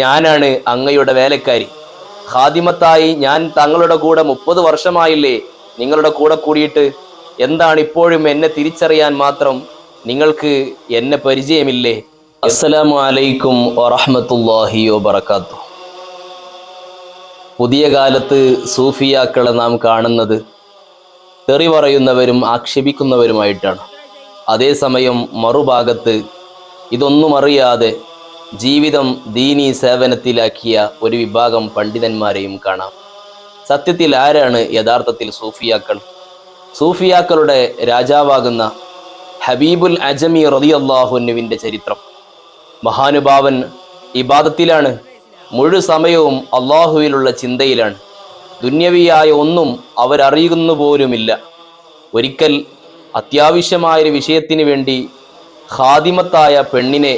ഞാനാണ് അങ്ങയുടെ വേലക്കാരി. ഖാദിമത്തായി ഞാൻ തങ്ങളുടെ കൂടെ 30 വർഷമായില്ലേ നിങ്ങളുടെ കൂടെ കൂടിയിട്ട്. എന്താണ് ഇപ്പോഴും എന്നെ തിരിച്ചറിയാൻ മാത്രം നിങ്ങൾക്ക് എന്നെ പരിചയമില്ലേ? അസ്സലാമു അലൈക്കും വറഹ്മത്തുള്ളാഹി വബറകാതുഹു. പുതിയ കാലത്ത് സൂഫിയാക്കളെ നാം കാണുന്നത് തെറി പറയുന്നവരും ആക്ഷേപിക്കുന്നവരുമായിട്ടാണ്. അതേസമയം മറുഭാഗത്ത് ഇതൊന്നും അറിയാതെ ജീവിതം ദീനീ സേവനത്തിലാക്കിയ ഒരു വിഭാഗം പണ്ഡിതന്മാരെയും കാണാം. സത്യത്തിൽ ആരാണ് യഥാർത്ഥത്തിൽ സൂഫിയാക്കൾ? സൂഫിയാക്കളുടെ രാജാവാകുന്ന ഹബീബുൽ അജമി റളിയല്ലാഹു അൻഹുവിൻ്റെ ചരിത്രം. മഹാനുഭാവൻ ഇബാദത്തിലാണ്, മുഴു സമയവും അള്ളാഹുവിലുള്ള ചിന്തയിലാണ്. ദുന്യവിയായ ഒന്നും അവരറിയുന്നു പോലുമില്ല. ഒരിക്കൽ അത്യാവശ്യമായൊരു വിഷയത്തിന് വേണ്ടി ഖാദിമത്തായ പെണ്ണിനെ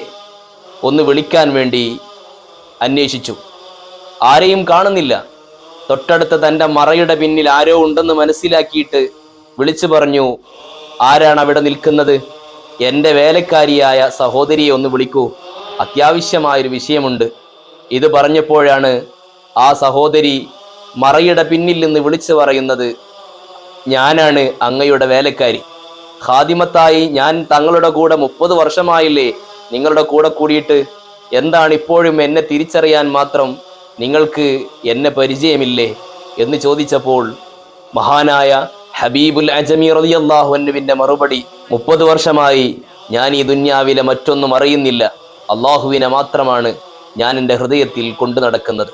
ഒന്ന് വിളിക്കാൻ വേണ്ടി അന്വേഷിച്ചു. ആരെയും കാണുന്നില്ല. തൊട്ടടുത്ത തൻ്റെ മറയുടെ പിന്നിൽ ആരോ ഉണ്ടെന്ന് മനസ്സിലാക്കിയിട്ട് വിളിച്ചു പറഞ്ഞു, ആരാണ് അവിടെ നിൽക്കുന്നത്? എൻ്റെ വേലക്കാരിയായ സഹോദരിയെ ഒന്ന് വിളിക്കൂ, അത്യാവശ്യമായൊരു വിഷയമുണ്ട്. ഇത് പറഞ്ഞപ്പോഴാണ് ആ സഹോദരി മറയുടെ പിന്നിൽ നിന്ന് വിളിച്ചു പറയുന്നത്, ഞാനാണ് അങ്ങയുടെ വേലക്കാരി. ഖാദിമത്തായി ഞാൻ തങ്ങളുടെ കൂടെ 30 വർഷമായില്ലേ നിങ്ങളുടെ കൂടെ കൂടിയിട്ട്. എന്താണ് ഇപ്പോഴും എന്നെ തിരിച്ചറിയാൻ മാത്രം നിങ്ങൾക്ക് എന്നെ പരിചയമില്ലേ എന്ന് ചോദിച്ചപ്പോൾ മഹാനായ ഹബീബുൽ അജമി റളിയല്ലാഹു അൻഹുവിൻ്റെ മറുപടി, 30 വർഷമായി ഞാൻ ഈ ദുന്യാവിലെ മറ്റൊന്നും അറിയുന്നില്ല, അള്ളാഹുവിനെ മാത്രമാണ് ഞാൻ എൻ്റെ ഹൃദയത്തിൽ കൊണ്ടു നടക്കുന്നത്.